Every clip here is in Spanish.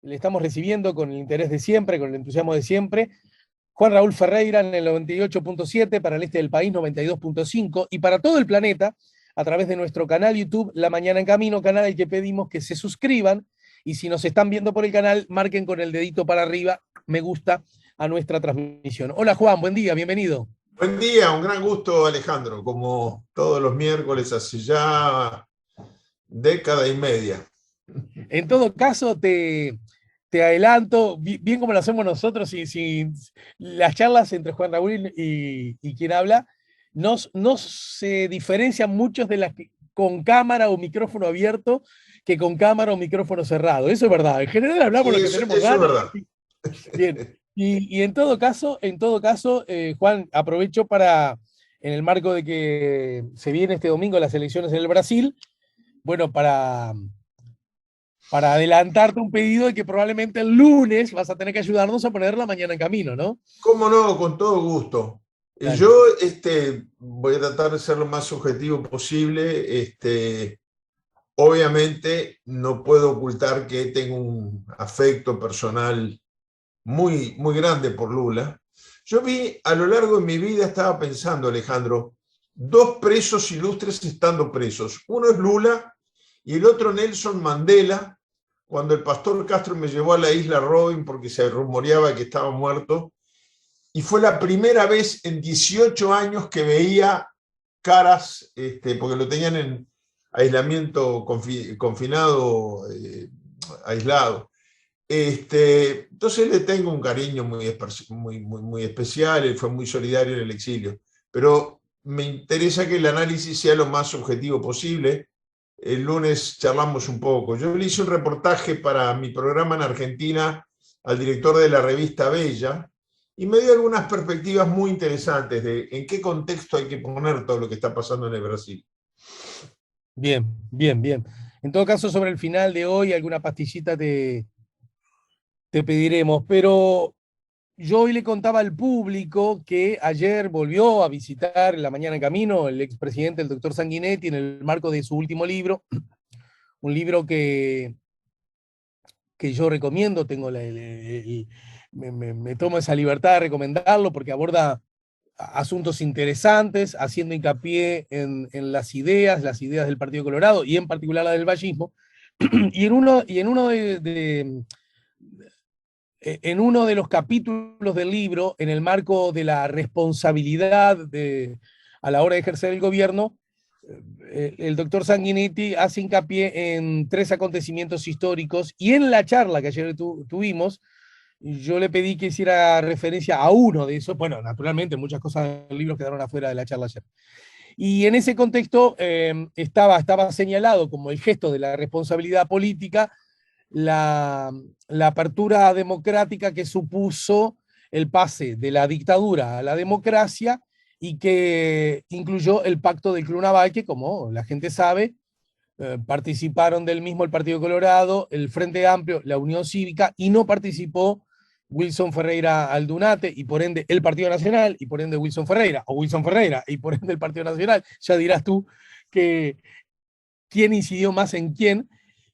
le estamos recibiendo con el interés de siempre, con el entusiasmo de siempre. Juan Raúl Ferreira en el 98.7, para el este del país 92.5 y para todo el planeta a través de nuestro canal YouTube La Mañana en Camino, canal al que pedimos que se suscriban y si nos están viendo por el canal, marquen con el dedito para arriba, me gusta a nuestra transmisión. Hola Juan, buen día, bienvenido. Buen día, un gran gusto, Alejandro, como todos los miércoles hace ya década y media. En todo caso, te adelanto, bien como lo hacemos nosotros, si las charlas entre Juan Raúl y quien habla, no se diferencian muchos de las que con cámara o micrófono abierto que con cámara o micrófono cerrado. Eso es verdad. En general hablamos Sí, lo que eso tenemos es ganas. verdad. Bien. Y en todo caso, Juan, aprovecho para, en el marco de que se viene este domingo las elecciones en el Brasil, bueno, para adelantarte un pedido de que probablemente el lunes vas a tener que ayudarnos a poner la mañana en camino, ¿no? Cómo no, con todo gusto. Dale. Yo voy a tratar de ser lo más objetivo posible. Obviamente no puedo ocultar que tengo un afecto personal muy, muy grande por Lula. Yo vi a lo largo de mi vida, estaba pensando, Alejandro, dos presos ilustres estando presos. Uno es Lula y el otro Nelson Mandela, cuando el pastor Castro me llevó a la isla Robin porque se rumoreaba que estaba muerto. Y fue la primera vez en 18 años que veía caras, porque lo tenían en aislamiento confinado, aislado. Entonces le tengo un cariño muy especial, él fue muy solidario en el exilio, pero me interesa que el análisis sea lo más objetivo posible. El lunes charlamos un poco. Yo le hice un reportaje para mi programa en Argentina al director de la revista Bella y me dio algunas perspectivas muy interesantes de en qué contexto hay que poner todo lo que está pasando en el Brasil. Bien, bien, bien. En todo caso, sobre el final de hoy, alguna pastillita te pediremos, pero yo hoy le contaba al público que ayer volvió a visitar en la mañana en camino el expresidente, el doctor Sanguinetti, en el marco de su último libro, un libro que yo recomiendo, tengo me tomo esa libertad de recomendarlo porque aborda asuntos interesantes, haciendo hincapié en las ideas del Partido Colorado y en particular la del vallismo, en uno de los capítulos del libro, en el marco de la responsabilidad a la hora de ejercer el gobierno, el doctor Sanguinetti hace hincapié en tres acontecimientos históricos y en la charla que ayer tuvimos, yo le pedí que hiciera referencia a uno de esos. Bueno, naturalmente muchas cosas del libro quedaron afuera de la charla ayer. Y en ese contexto estaba señalado como el gesto de la responsabilidad política la apertura democrática que supuso el pase de la dictadura a la democracia y que incluyó el pacto del Club Naval, que como la gente sabe, participaron del mismo el Partido Colorado, el Frente Amplio, la Unión Cívica, y no participó Wilson Ferreira Aldunate, y por ende el Partido Nacional, y por ende Wilson Ferreira, o Wilson Ferreira, y por ende el Partido Nacional. Ya dirás tú que quién incidió más en quién.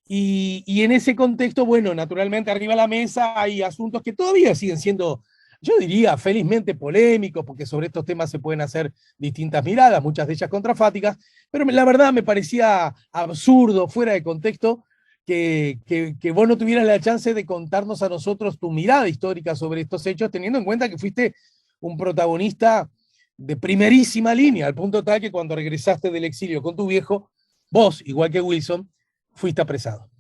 Y en ese contexto, bueno, naturalmente arriba de la mesa hay asuntos que todavía siguen siendo, yo diría, felizmente polémicos, porque sobre estos temas se pueden hacer distintas miradas, muchas de ellas contrafáticas, pero la verdad me parecía absurdo, fuera de contexto, que vos no tuvieras la chance de contarnos a nosotros tu mirada histórica sobre estos hechos, teniendo en cuenta que fuiste un protagonista de primerísima línea, al punto tal que cuando regresaste del exilio con tu viejo, vos, igual que Wilson, fuiste apresado.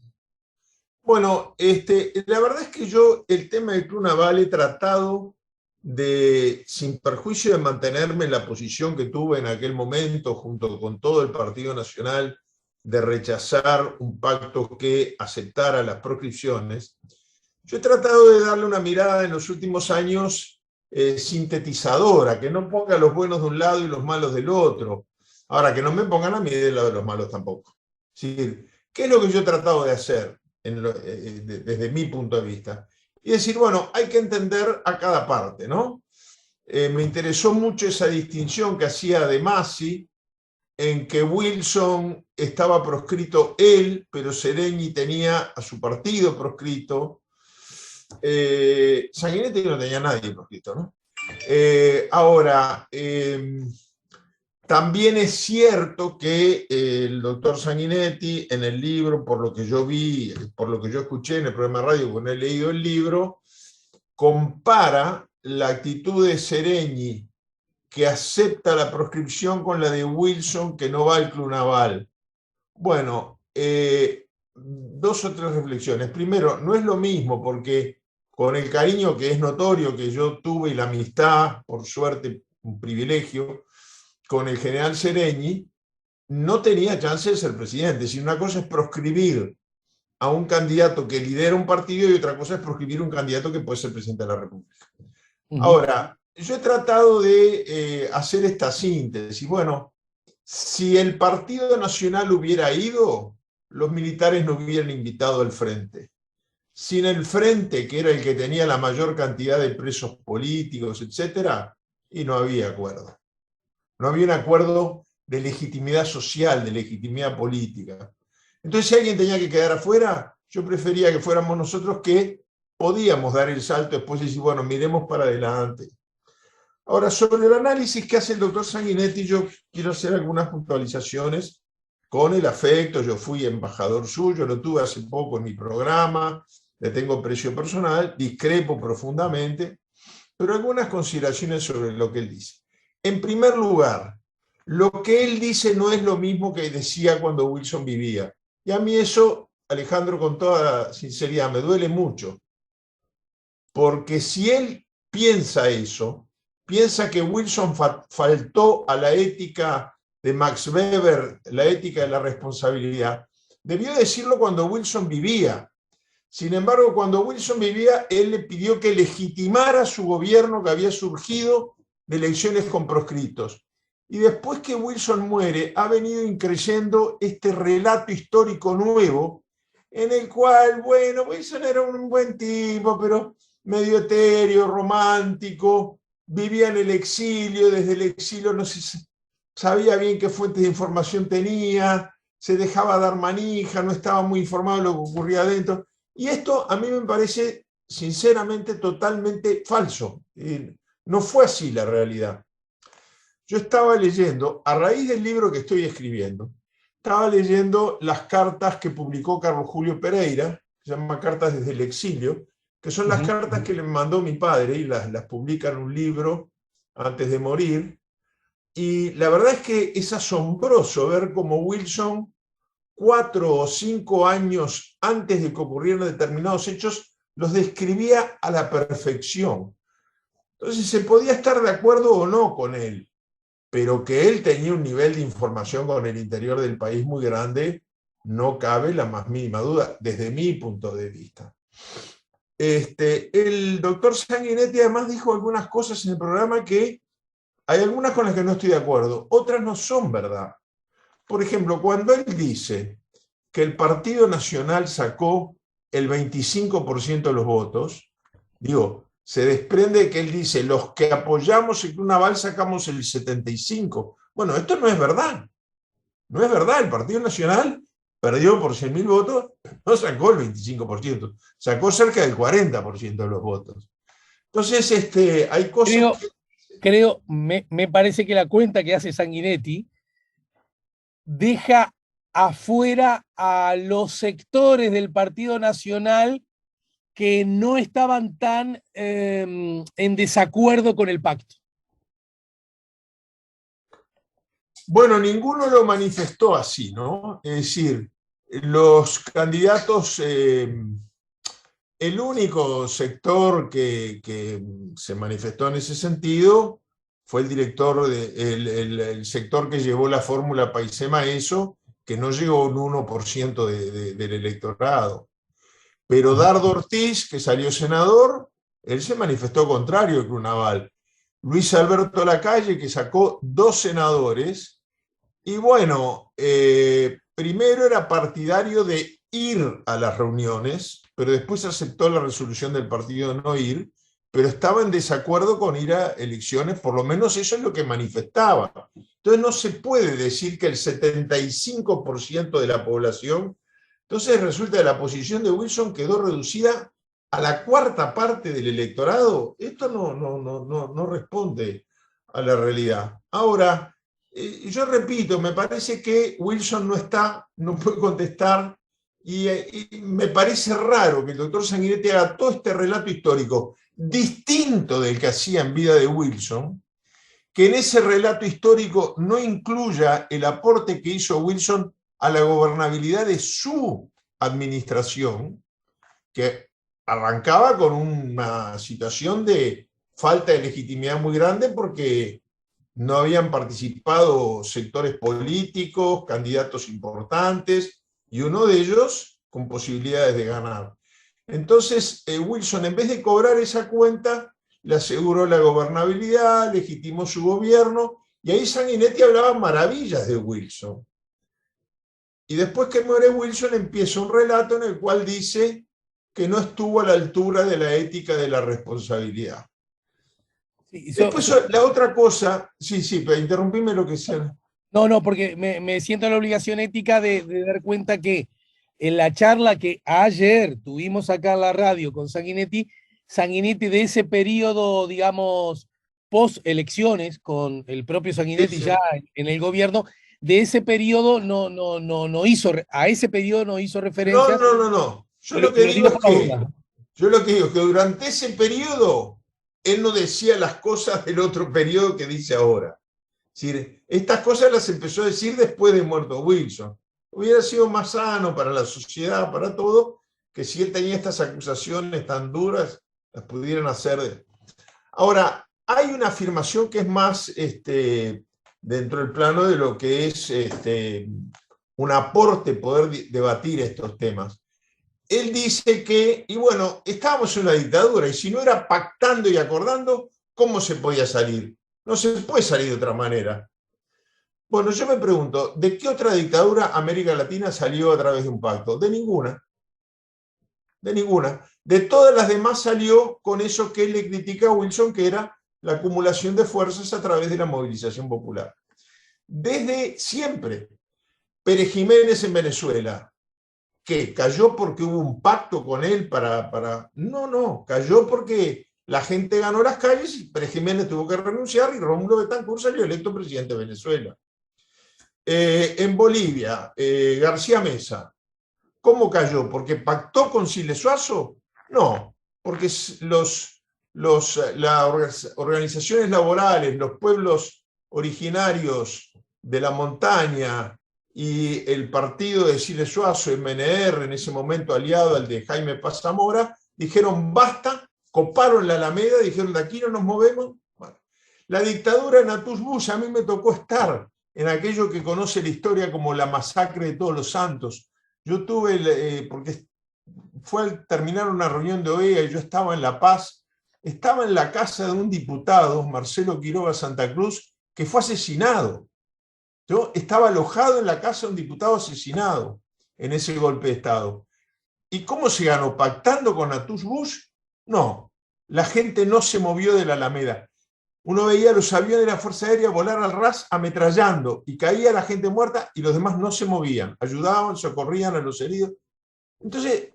Bueno, la verdad es que yo el tema del Club Naval he tratado de, sin perjuicio de mantenerme en la posición que tuve en aquel momento, junto con todo el Partido Nacional, de rechazar un pacto que aceptara las proscripciones, yo he tratado de darle una mirada en los últimos años sintetizadora, que no ponga los buenos de un lado y los malos del otro. Ahora, que no me pongan a mí del lado de los malos tampoco. ¿Sí? ¿Qué es lo que yo he tratado de hacer desde mi punto de vista? Y decir, bueno, hay que entender a cada parte, ¿no? Me interesó mucho esa distinción que hacía de Masi, en que Wilson estaba proscrito él, pero Sereni tenía a su partido proscrito, Sanguinetti no tenía nadie proscrito, ¿no? Ahora, también es cierto que el doctor Sanguinetti en el libro, por lo que yo vi, por lo que yo escuché en el programa de radio, cuando he leído el libro, compara la actitud de Seregni, que acepta la proscripción, con la de Wilson, que no va al Club Naval. Bueno, dos o tres reflexiones. Primero, no es lo mismo, porque con el cariño que es notorio que yo tuve y la amistad, por suerte, un privilegio, con el general Seregni, no tenía chance de ser presidente. Si una cosa es proscribir a un candidato que lidera un partido y otra cosa es proscribir a un candidato que puede ser presidente de la República. Ahora, yo he tratado de hacer esta síntesis. Bueno, si el Partido Nacional hubiera ido, los militares no hubieran invitado al frente. Sin el frente, que era el que tenía la mayor cantidad de presos políticos, etcétera, y no había acuerdo. No había un acuerdo de legitimidad social, de legitimidad política. Entonces, si alguien tenía que quedar afuera, yo prefería que fuéramos nosotros, que podíamos dar el salto después y decir, bueno, miremos para adelante. Ahora, sobre el análisis que hace el doctor Sanguinetti, yo quiero hacer algunas puntualizaciones con el afecto. Yo fui embajador suyo, lo tuve hace poco en mi programa, le tengo precio personal, discrepo profundamente, pero algunas consideraciones sobre lo que él dice. En primer lugar, lo que él dice no es lo mismo que decía cuando Wilson vivía. Y a mí eso, Alejandro, con toda sinceridad, me duele mucho. Porque si él piensa eso, piensa que Wilson faltó a la ética de Max Weber, la ética de la responsabilidad, debió decirlo cuando Wilson vivía. Sin embargo, cuando Wilson vivía, él le pidió que legitimara su gobierno, que había surgido de elecciones con proscritos. Y después que Wilson muere, ha venido increyendo este relato histórico nuevo, en el cual, bueno, Wilson era un buen tipo, pero medio etéreo, romántico, vivía en el exilio, desde el exilio no se sabía bien qué fuentes de información tenía, se dejaba dar manija, no estaba muy informado de lo que ocurría adentro. Y esto a mí me parece, sinceramente, totalmente falso. No fue así la realidad. Yo estaba leyendo, a raíz del libro que estoy escribiendo, estaba leyendo las cartas que publicó Carlos Julio Pereira, que se llama Cartas desde el exilio, que son las cartas que le mandó mi padre, y las publica en un libro antes de morir. Y la verdad es que es asombroso ver cómo Wilson, 4 o 5 años antes de que ocurrieran determinados hechos, los describía a la perfección. Entonces se podía estar de acuerdo o no con él, pero que él tenía un nivel de información con el interior del país muy grande, no cabe la más mínima duda, desde mi punto de vista. El doctor Sanguinetti además dijo algunas cosas en el programa que hay algunas con las que no estoy de acuerdo, otras no son verdad. Por ejemplo, cuando él dice que el Partido Nacional sacó el 25% de los votos, digo, se desprende que él dice, los que apoyamos el Club Naval sacamos el 75%. Bueno, esto no es verdad. No es verdad. El Partido Nacional perdió por 100.000 votos, no sacó el 25%, sacó cerca del 40% de los votos. Entonces, hay cosas me parece que la cuenta que hace Sanguinetti deja afuera a los sectores del Partido Nacional que no estaban tan en desacuerdo con el pacto. Bueno, ninguno lo manifestó así, ¿no? Es decir, los candidatos, el único sector que se manifestó en ese sentido fue el director, el sector que llevó la fórmula Paisema-Eso, que no llegó a un 1% del electorado. Pero Dardo Ortiz, que salió senador, él se manifestó contrario al Club Naval. Luis Alberto Lacalle, que sacó 2 senadores, y bueno, primero era partidario de ir a las reuniones, pero después aceptó la resolución del partido de no ir, pero estaba en desacuerdo con ir a elecciones, por lo menos eso es lo que manifestaba. Entonces no se puede decir que el 75% de la población. Entonces resulta que la posición de Wilson quedó reducida a la cuarta parte del electorado, esto no responde a la realidad. Ahora, yo repito, me parece que Wilson no está, no puede contestar, y me parece raro que el doctor Sanguinetti haga todo este relato histórico distinto del que hacía en vida de Wilson, que en ese relato histórico no incluya el aporte que hizo Wilson a la gobernabilidad de su administración, que arrancaba con una situación de falta de legitimidad muy grande porque no habían participado sectores políticos, candidatos importantes, y uno de ellos con posibilidades de ganar. Entonces, Wilson, en vez de cobrar esa cuenta, le aseguró la gobernabilidad, legitimó su gobierno, y ahí Sanguinetti hablaba maravillas de Wilson. Y después que muere Wilson, empieza un relato en el cual dice que no estuvo a la altura de la ética de la responsabilidad. Después, la otra cosa, sí, pero interrumpime lo que sea. No, porque me siento la obligación ética de dar cuenta que en la charla que ayer tuvimos acá en la radio con Sanguinetti de ese periodo, digamos, post-elecciones, con el propio Sanguinetti ya en el gobierno, de ese periodo no hizo, a ese periodo no hizo referencia. No. Yo lo que digo es que durante ese periodo él no decía las cosas del otro periodo que dice ahora. Es decir, estas cosas las empezó a decir después de muerto Wilson. Hubiera sido más sano para la sociedad, para todo, que si él tenía estas acusaciones tan duras, las pudieran hacer. Ahora, hay una afirmación que es más dentro del plano de lo que es un aporte poder debatir estos temas. Él dice que, y bueno, estábamos en una dictadura, y si no era pactando y acordando, ¿cómo se podía salir? No se puede salir de otra manera. Bueno, yo me pregunto, ¿de qué otra dictadura América Latina salió a través de un pacto? De ninguna. De ninguna. De todas las demás salió con eso que él le critica a Wilson, que era la acumulación de fuerzas a través de la movilización popular. Desde siempre. Pérez Jiménez en Venezuela, ¿qué? ¿Cayó porque hubo un pacto con él para...? No, cayó porque la gente ganó las calles y Pérez Jiménez tuvo que renunciar y Rómulo Betancourt salió electo presidente de Venezuela. En Bolivia, García Mesa, ¿cómo cayó? ¿Porque pactó con Siles Suazo? No, porque las organizaciones laborales, los pueblos originarios de la montaña y el partido de Siles Suazo, MNR, en ese momento aliado al de Jaime Paz Zamora, dijeron basta, coparon la Alameda, dijeron de aquí no nos movemos. Bueno, la dictadura de Natush Bush, a mí me tocó estar en aquello que conoce la historia como la masacre de Todos los Santos. Yo tuve, porque fue al terminar una reunión de OEA y yo estaba en La Paz, estaba en la casa de un diputado, Marcelo Quiroga Santa Cruz, que fue asesinado. Yo estaba alojado en la casa de un diputado asesinado en ese golpe de Estado. ¿Y cómo se ganó? ¿Pactando con Natush Bush? No, la gente no se movió de la Alameda. Uno veía los aviones de la Fuerza Aérea volar al ras ametrallando y caía la gente muerta y los demás no se movían, ayudaban, socorrían a los heridos. Entonces,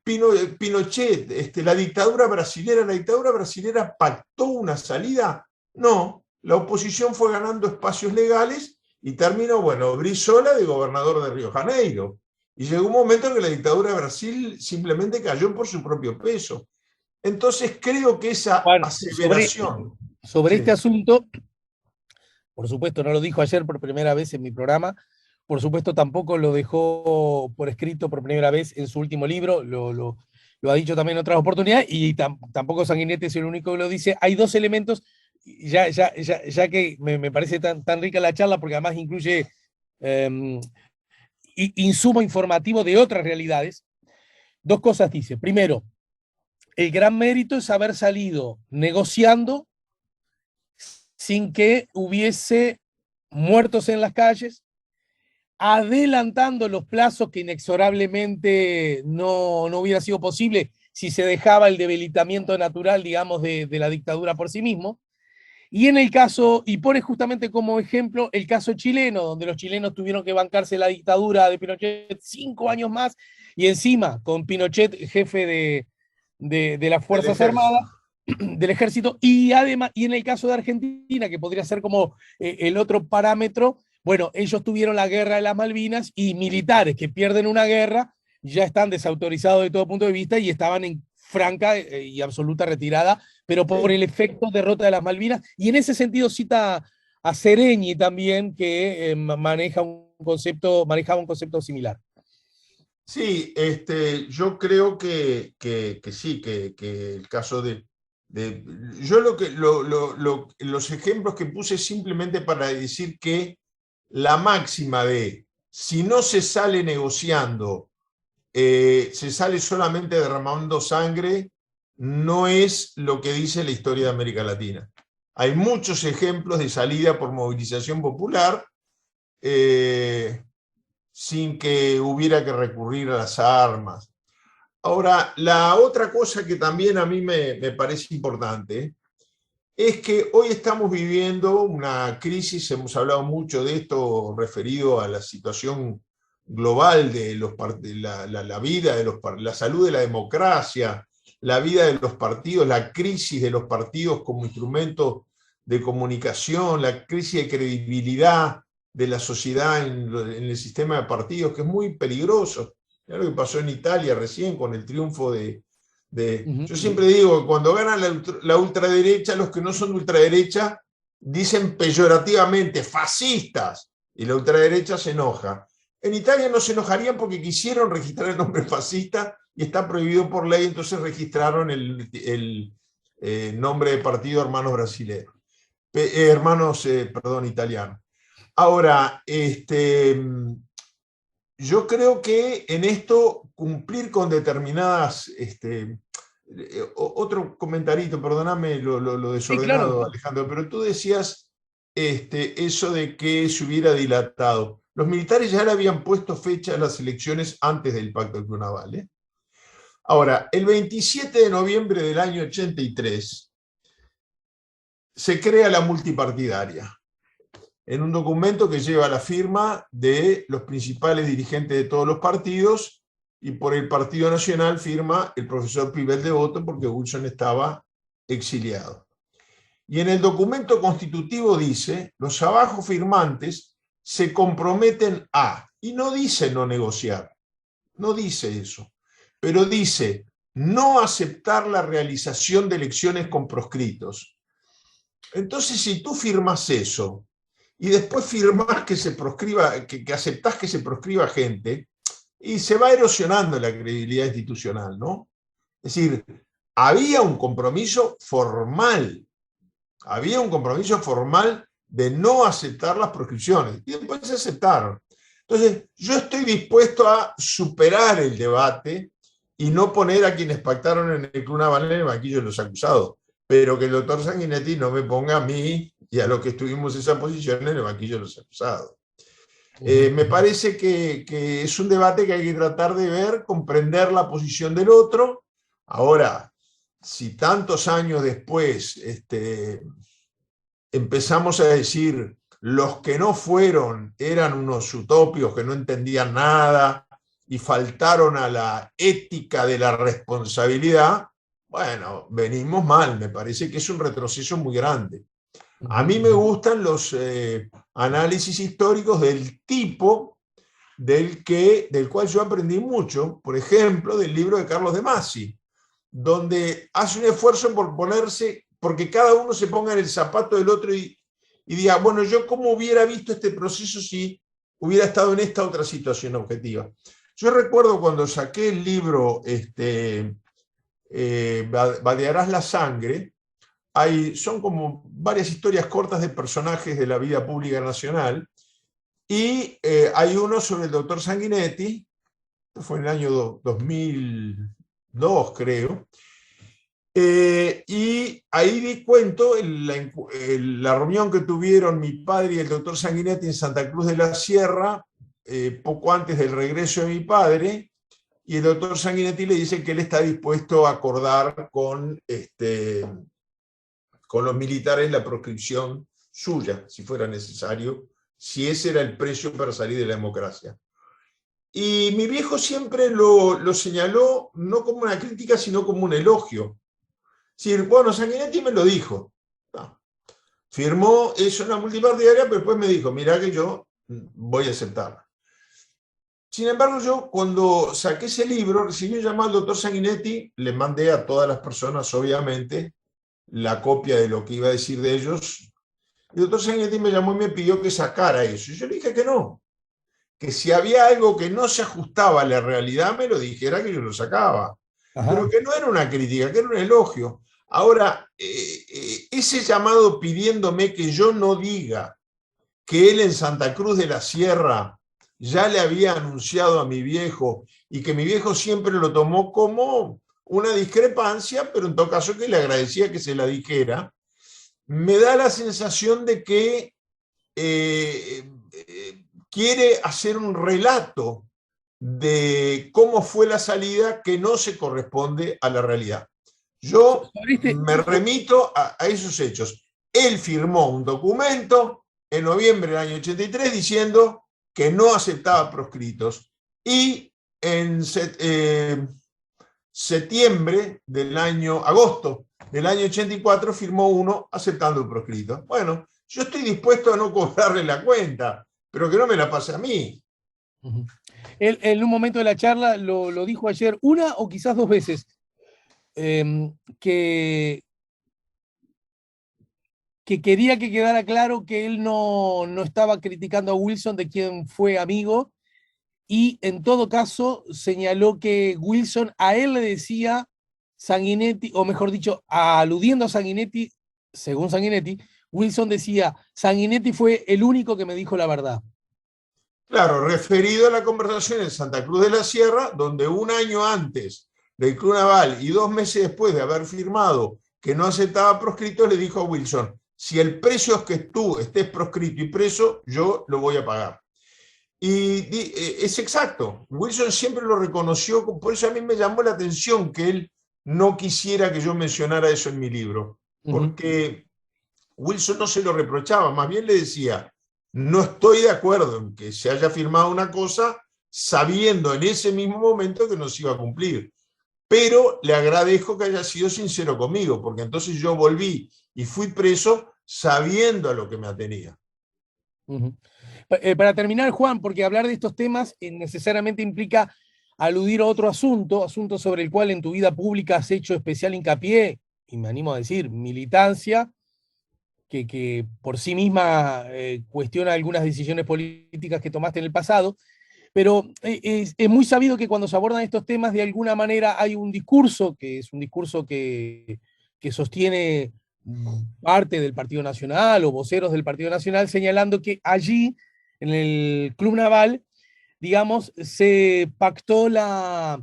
Pinochet, la dictadura brasilera pactó una salida. No, la oposición fue ganando espacios legales y terminó, bueno, Brizola de gobernador de Río de Janeiro. Y llegó un momento en que la dictadura de Brasil simplemente cayó por su propio peso. Entonces creo que esa aseveración... Sobre este asunto, por supuesto no lo dijo ayer por primera vez en mi programa, por supuesto tampoco lo dejó por escrito por primera vez en su último libro, lo ha dicho también en otras oportunidades, y tampoco Sanguinetti es el único que lo dice. Hay dos elementos, ya que me parece tan rica la charla, porque además incluye insumo informativo de otras realidades. Dos cosas dice. Primero, el gran mérito es haber salido negociando sin que hubiese muertos en las calles, adelantando los plazos que inexorablemente no hubiera sido posible si se dejaba el debilitamiento natural, digamos, de la dictadura por sí mismo. Y en el caso, y pone justamente como ejemplo el caso chileno, donde los chilenos tuvieron que bancarse la dictadura de Pinochet 5 años más, y encima con Pinochet jefe de las del Fuerzas ejército. Armadas, del ejército, y además, y en el caso de Argentina, que podría ser como el otro parámetro, bueno, ellos tuvieron la guerra de las Malvinas y militares que pierden una guerra ya están desautorizados de todo punto de vista y estaban en franca y absoluta retirada, pero por Sí, el efecto derrota de las Malvinas. Y en ese sentido cita a Sereñi también, que manejaba un concepto similar. sí, yo creo que sí, que el caso de yo los ejemplos que puse simplemente para decir que la máxima de si no se sale negociando, se sale solamente derramando sangre, no es lo que dice la historia de América Latina. Hay muchos ejemplos de salida por movilización popular, eh, sin que hubiera que recurrir a las armas. Ahora, la otra cosa que también a mí me parece importante es que hoy estamos viviendo una crisis, hemos hablado mucho de esto referido a la situación global de la vida, la salud de la democracia, la vida de los partidos, la crisis de los partidos como instrumento de comunicación, la crisis de credibilidad de la sociedad en el sistema de partidos, que es muy peligroso. Mirá lo que pasó en Italia recién con el triunfo yo siempre digo que cuando gana la ultraderecha, los que no son de ultraderecha dicen peyorativamente fascistas y la ultraderecha se enoja. En Italia no se enojarían porque quisieron registrar el nombre fascista y está prohibido por ley, entonces registraron el nombre de partido Hermanos Brasileños, perdón, italianos. Ahora, yo creo que en esto cumplir con determinadas otro comentarito, perdóname lo Sí, claro. desordenado, Alejandro, pero tú decías eso de que se hubiera dilatado. Los militares ya le habían puesto fecha a las elecciones antes del Pacto de Cunaval, ¿eh? Ahora, el 27 de noviembre del año 83 se crea la multipartidaria en un documento que lleva la firma de los principales dirigentes de todos los partidos, y por el Partido Nacional firma el profesor Pibel de Voto porque Wilson estaba exiliado. Y en el documento constitutivo dice, los abajo firmantes se comprometen a, y no dice no negociar, no dice eso, pero dice no aceptar la realización de elecciones con proscritos. Entonces, si tú firmas eso y después firmás que se proscriba, que aceptás que se proscriba gente, y se va erosionando la credibilidad institucional, ¿no? Es decir, había un compromiso formal, había un compromiso formal de no aceptar las proscripciones, y después se aceptaron. Entonces, yo estoy dispuesto a superar el debate y no poner a quienes pactaron en el Clunaval en el banquillo de los acusados, pero que el doctor Sanguinetti no me ponga a mí y a los que estuvimos en esa posición en el banquillo de los acusados. Me parece que es un debate que hay que tratar de ver, comprender la posición del otro. Ahora, si tantos años después empezamos a decir los que no fueron eran unos utopios que no entendían nada y faltaron a la ética de la responsabilidad, bueno, venimos mal, me parece que es un retroceso muy grande. A mí me gustan los análisis históricos del tipo del cual yo aprendí mucho, por ejemplo, del libro de Carlos de Masi, donde hace un esfuerzo por ponerse, porque cada uno se ponga en el zapato del otro y diga, bueno, yo cómo hubiera visto este proceso si hubiera estado en esta otra situación objetiva. Yo recuerdo cuando saqué el libro Vadearás la sangre, son como varias historias cortas de personajes de la vida pública nacional, y hay uno sobre el doctor Sanguinetti, fue en el año 2002, creo, y ahí di cuento la reunión que tuvieron mi padre y el doctor Sanguinetti en Santa Cruz de la Sierra, poco antes del regreso de mi padre, y el doctor Sanguinetti le dice que él está dispuesto a acordar con los militares la proscripción suya, si fuera necesario, si ese era el precio para salir de la democracia. Y mi viejo siempre lo señaló no como una crítica, sino como un elogio. Es decir, bueno, Sanguinetti me lo dijo. No. Firmó, es una multipartidaria, pero después me dijo, mirá que yo voy a aceptarla. Sin embargo, yo cuando saqué ese libro, recibí un llamado al doctor Sanguinetti, le mandé a todas las personas, obviamente, la copia de lo que iba a decir de ellos. El doctor Sanguinetti me llamó y me pidió que sacara eso. Y yo le dije que no, que si había algo que no se ajustaba a la realidad, me lo dijera que yo lo sacaba. Ajá. Pero que no era una crítica, que era un elogio. Ahora, ese llamado pidiéndome que yo no diga que él en Santa Cruz de la Sierra ya le había anunciado a mi viejo y que mi viejo siempre lo tomó como una discrepancia, pero en todo caso que le agradecía que se la dijera, me da la sensación de que quiere hacer un relato de cómo fue la salida que no se corresponde a la realidad. Yo ¿Viste? me remito a esos hechos. Él firmó un documento en noviembre del año 83 diciendo que no aceptaba proscritos y en agosto del año 84 firmó uno aceptando el proscrito. Bueno, yo estoy dispuesto a no cobrarle la cuenta, pero que no me la pase a mí. Él en un momento de la charla lo dijo ayer una o quizás dos veces, que, que quería que quedara claro que él no estaba criticando a Wilson, de quien fue amigo, y en todo caso señaló que Wilson a él le decía Sanguinetti, o mejor dicho, aludiendo a Sanguinetti, según Sanguinetti, Wilson decía, Sanguinetti fue el único que me dijo la verdad. Claro, referido a la conversación en Santa Cruz de la Sierra, donde un año antes del Club Naval y 2 meses después de haber firmado que no aceptaba proscrito, le dijo a Wilson, si el precio es que tú estés proscrito y preso, yo lo voy a pagar. Y es exacto, Wilson siempre lo reconoció, por eso a mí me llamó la atención que él no quisiera que yo mencionara eso en mi libro, porque Wilson no se lo reprochaba, más bien le decía, no estoy de acuerdo en que se haya firmado una cosa sabiendo en ese mismo momento que no se iba a cumplir, pero le agradezco que haya sido sincero conmigo, porque entonces yo volví y fui preso sabiendo a lo que me atenía. Para terminar, Juan, porque hablar de estos temas necesariamente implica aludir a otro asunto sobre el cual en tu vida pública has hecho especial hincapié, y me animo a decir, militancia, que por sí misma cuestiona algunas decisiones políticas que tomaste en el pasado, pero es muy sabido que cuando se abordan estos temas, de alguna manera hay un discurso, que es un discurso que sostiene parte del Partido Nacional o voceros del Partido Nacional, señalando que allí, en el Club Naval, digamos, se pactó la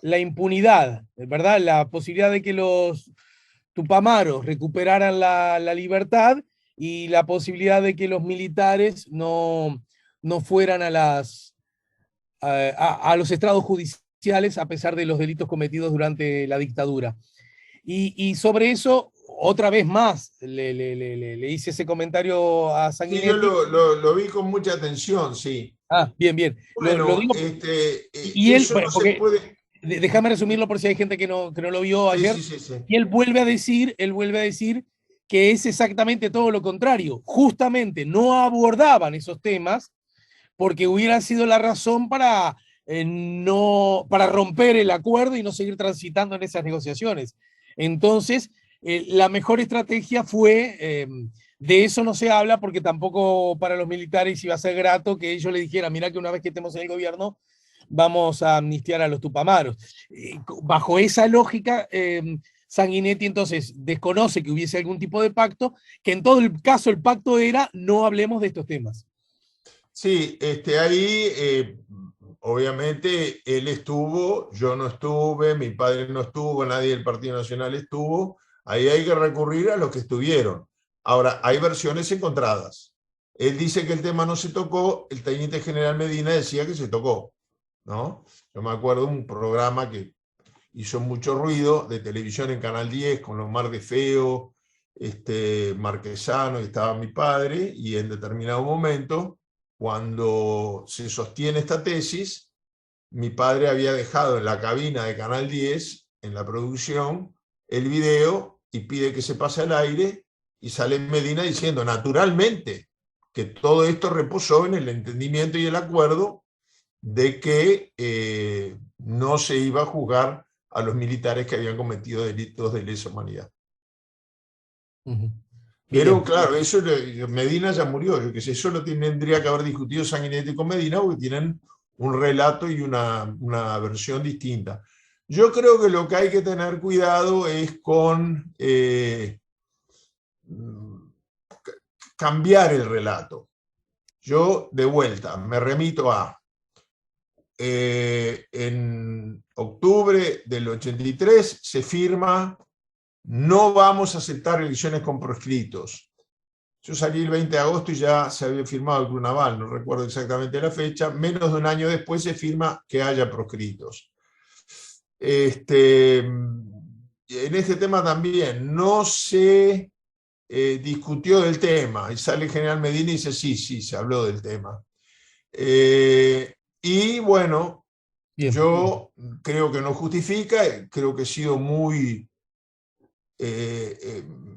impunidad, ¿verdad? La posibilidad de que los tupamaros recuperaran la libertad y la posibilidad de que los militares no fueran a los estrados judiciales a pesar de los delitos cometidos durante la dictadura. Y sobre eso, otra vez más, le hice ese comentario a Sí, yo Sanguinetti. lo vi con mucha atención, sí. Ah, bien, bien. Lo Bueno, digo, y él, eso bueno, no se porque puede... déjame resumirlo por si hay gente que no lo vio Sí, ayer. sí, sí, sí. Y él vuelve a decir que es exactamente todo lo contrario. Justamente no abordaban esos temas porque hubiera sido la razón para romper el acuerdo y no seguir transitando en esas negociaciones. Entonces, la mejor estrategia fue, de eso no se habla porque tampoco para los militares iba a ser grato que ellos le dijeran, mira que una vez que estemos en el gobierno, vamos a amnistiar a los tupamaros. Bajo esa lógica, Sanguinetti entonces desconoce que hubiese algún tipo de pacto, que en todo el caso el pacto era no hablemos de estos temas. Sí, ahí obviamente él estuvo, yo no estuve, mi padre no estuvo, nadie del Partido Nacional estuvo. Ahí hay que recurrir a los que estuvieron. Ahora, hay versiones encontradas. Él dice que el tema no se tocó, el teniente general Medina decía que se tocó, ¿no? Yo me acuerdo de un programa que hizo mucho ruido de televisión en Canal 10 con Omar de Feo, Marquesano, y estaba mi padre, y en determinado momento, cuando se sostiene esta tesis, mi padre había dejado en la cabina de Canal 10, en la producción, el video y pide que se pase al aire y sale Medina diciendo, naturalmente, que todo esto reposó en el entendimiento y el acuerdo de que no se iba a juzgar a los militares que habían cometido delitos de lesa humanidad. Pero claro, eso Medina ya murió, yo que sé, eso lo tendría que haber discutido Sanguinetti con Medina, porque tienen un relato y una versión distinta. Yo creo que lo que hay que tener cuidado es con cambiar el relato. Yo, de vuelta, me remito a en octubre del 83 se firma, no vamos a aceptar elecciones con proscritos. Yo salí el 20 de agosto y ya se había firmado el Clunaval, no recuerdo exactamente la fecha, menos de un año después se firma que haya proscritos. En este tema también no se discutió del tema, y sale el general Medina y dice, sí, se habló del tema. Y bueno, bien. Yo creo que no justifica, creo que he sido muy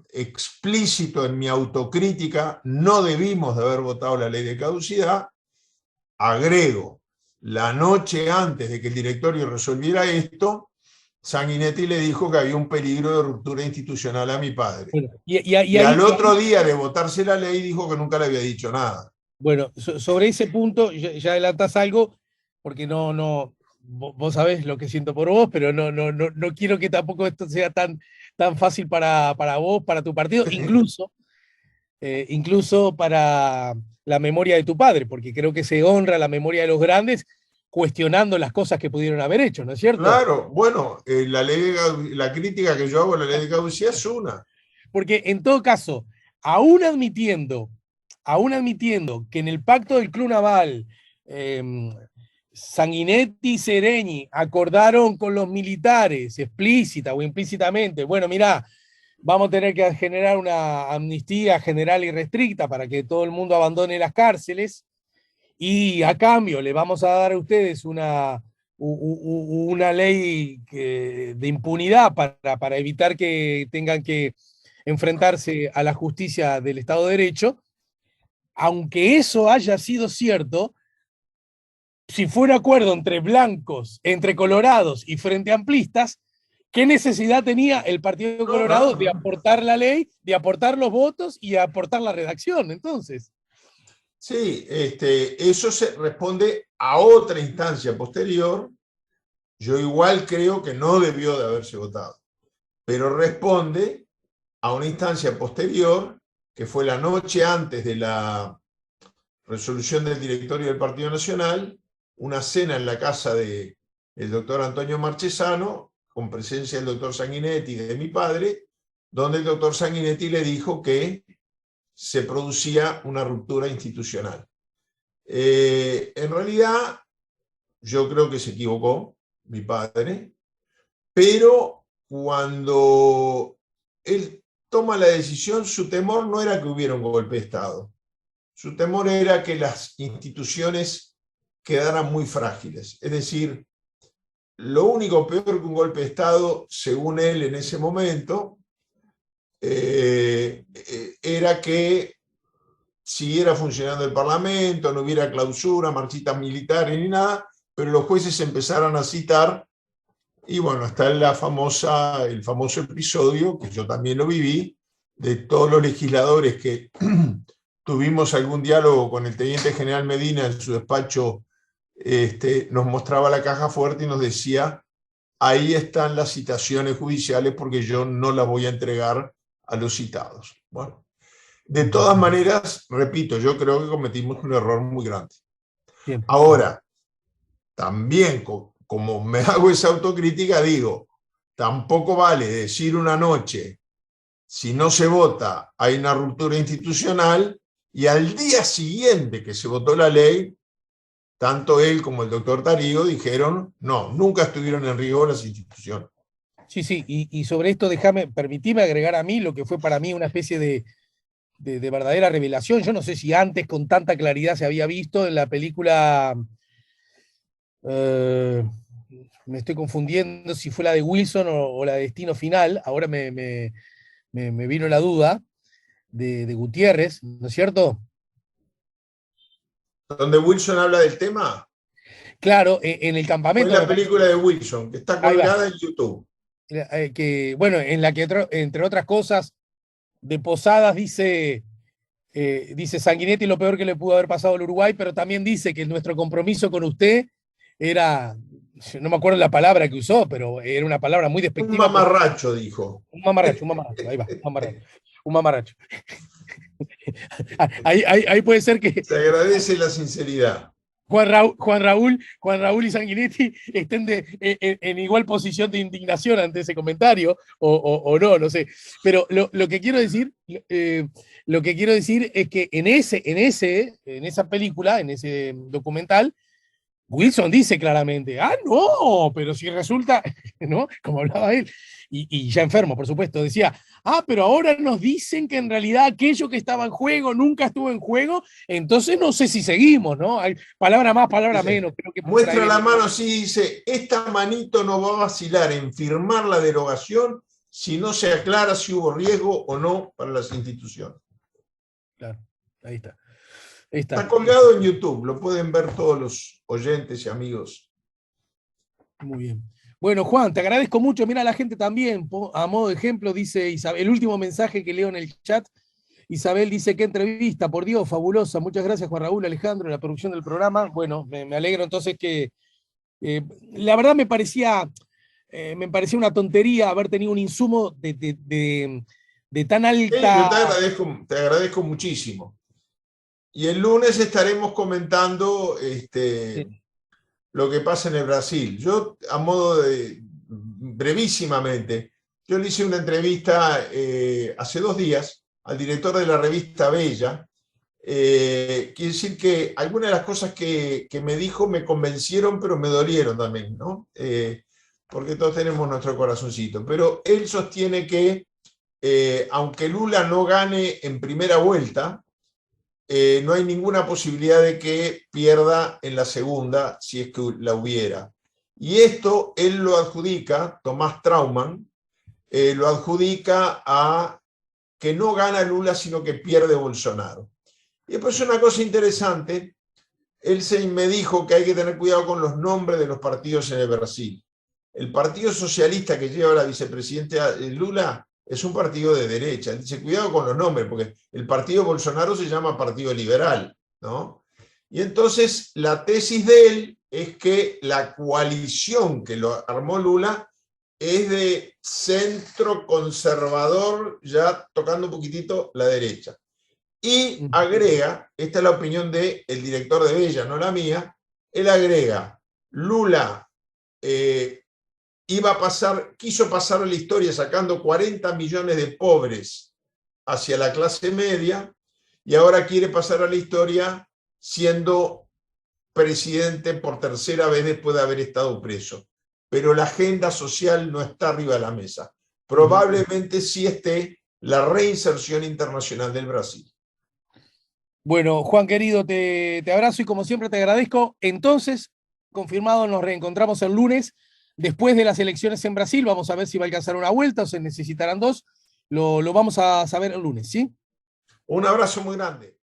explícito en mi autocrítica, no debimos de haber votado la ley de caducidad. Agrego, la noche antes de que el directorio resolviera esto, Sanguinetti le dijo que había un peligro de ruptura institucional a mi padre. Bueno, y al otro día de votarse la ley dijo que nunca le había dicho nada. Bueno, sobre ese punto ya adelantás algo, porque vos sabés lo que siento por vos, pero no quiero que tampoco esto sea tan fácil para vos, para tu partido, incluso para la memoria de tu padre, porque creo que se honra la memoria de los grandes cuestionando las cosas que pudieron haber hecho, ¿no es cierto? Claro, bueno, la crítica que yo hago a la ley de caducidad es una. Porque en todo caso, aún admitiendo que en el pacto del Club Naval Sanguinetti y Seregni acordaron con los militares, explícita o implícitamente, bueno, mirá, vamos a tener que generar una amnistía general y restricta para que todo el mundo abandone las cárceles, y a cambio le vamos a dar a ustedes una ley de impunidad para evitar que tengan que enfrentarse a la justicia del Estado de Derecho. Aunque eso haya sido cierto, si fuera acuerdo entre blancos, entre colorados y frente amplistas, ¿qué necesidad tenía el Partido Colorado de aportar la ley, de aportar los votos y de aportar la redacción? Entonces. Sí, eso se responde a otra instancia posterior. Yo igual creo que no debió de haberse votado, pero responde a una instancia posterior, que fue la noche antes de la resolución del directorio del Partido Nacional, una cena en la casa del doctor Antonio Marchesano, con presencia del doctor Sanguinetti y de mi padre, donde el doctor Sanguinetti le dijo que se producía una ruptura institucional. En realidad, yo creo que se equivocó mi padre, pero cuando él toma la decisión, su temor no era que hubiera un golpe de Estado. Su temor era que las instituciones quedaran muy frágiles. Es decir, lo único peor que un golpe de Estado, según él en ese momento, era que siguiera funcionando el Parlamento, no hubiera clausura, marchitas militares ni nada, pero los jueces empezaran a citar, y bueno, está el famoso episodio, que yo también lo viví, de todos los legisladores que tuvimos algún diálogo con el teniente general Medina en su despacho, nos mostraba la caja fuerte y nos decía, ahí están las citaciones judiciales porque yo no las voy a entregar a los citados. Bueno, de todas maneras, repito, yo creo que cometimos un error muy grande. Bien. Ahora, también como me hago esa autocrítica, digo, tampoco vale decir una noche, si no se vota, hay una ruptura institucional, y al día siguiente que se votó la ley, tanto él como el doctor Tarío dijeron, no, nunca estuvieron en rigor las instituciones. Sí, y sobre esto permitime agregar a mí lo que fue para mí una especie de verdadera revelación. Yo no sé si antes con tanta claridad se había visto en la película Eh, Me estoy confundiendo si fue la de Wilson o la de Destino Final. Ahora me vino la duda de Gutiérrez, ¿no es cierto? Donde Wilson habla del tema, Claro, en el fue campamento la me parece. película de Wilson, que está Ahí va. colgada en YouTube. Que, bueno, en la que, entre otras cosas, de Posadas dice Sanguinetti lo peor que le pudo haber pasado al Uruguay, pero también dice que nuestro compromiso con usted era, no me acuerdo la palabra que usó, pero era una palabra muy Un despectiva. mamarracho, dijo. Un mamarracho, ahí va, un mamarracho. Ahí puede ser que Se agradece la sinceridad. Juan Raúl y Sanguinetti estén en igual posición de indignación ante ese comentario, o no, no sé. Pero lo que quiero decir, lo que quiero decir es que en esa película, en ese documental, Wilson dice claramente, no, pero si resulta, ¿no? Como hablaba él, y ya enfermo, por supuesto, decía, pero ahora nos dicen que en realidad aquello que estaba en juego nunca estuvo en juego, entonces no sé si seguimos, ¿no? Hay palabra más, palabra Dice, menos, creo que muestra la mano así, dice, esta manito no va a vacilar en firmar la derogación si no se aclara si hubo riesgo o no para las instituciones. Claro, ahí está. Está colgado en YouTube, lo pueden ver todos los oyentes y amigos. Muy bien. Bueno, Juan, te agradezco mucho. Mira, la gente también, a modo de ejemplo, dice Isabel, el último mensaje que leo en el chat, Isabel dice, qué entrevista, por Dios, fabulosa. Muchas gracias, Juan Raúl, Alejandro, la producción del programa. Bueno, me alegro entonces que, la verdad me parecía una tontería haber tenido un insumo de tan alta... Yo te agradezco muchísimo. Y el lunes estaremos comentando lo que pasa en el Brasil. Yo, a modo de, brevísimamente, yo le hice una entrevista hace 2 días al director de la revista Bella. Quiere decir que algunas de las cosas que me dijo me convencieron, pero me dolieron también, ¿no? Porque todos tenemos nuestro corazoncito. Pero él sostiene que, aunque Lula no gane en primera vuelta, no hay ninguna posibilidad de que pierda en la segunda, si es que la hubiera. Y esto él lo adjudica, Tomás Trauman, lo adjudica a que no gana Lula, sino que pierde Bolsonaro. Y después una cosa interesante, él me dijo que hay que tener cuidado con los nombres de los partidos en el Brasil. El Partido Socialista que lleva la vicepresidenta Lula es un partido de derecha. Dice, cuidado con los nombres, porque el partido Bolsonaro se llama Partido Liberal, ¿no? Y entonces la tesis de él es que la coalición que lo armó Lula es de centro conservador, ya tocando un poquitito la derecha. Y agrega, esta es la opinión del director de Bella, no la mía, él agrega, Lula quiso pasar a la historia sacando 40 millones de pobres hacia la clase media y ahora quiere pasar a la historia siendo presidente por tercera vez después de haber estado preso. Pero la agenda social no está arriba de la mesa. Probablemente sí esté la reinserción internacional del Brasil. Bueno, Juan querido, te abrazo y como siempre te agradezco. Entonces, confirmado, nos reencontramos el lunes. Después de las elecciones en Brasil, vamos a ver si va a alcanzar una vuelta o se necesitarán 2. Lo vamos a saber el lunes, ¿sí? Un abrazo muy grande.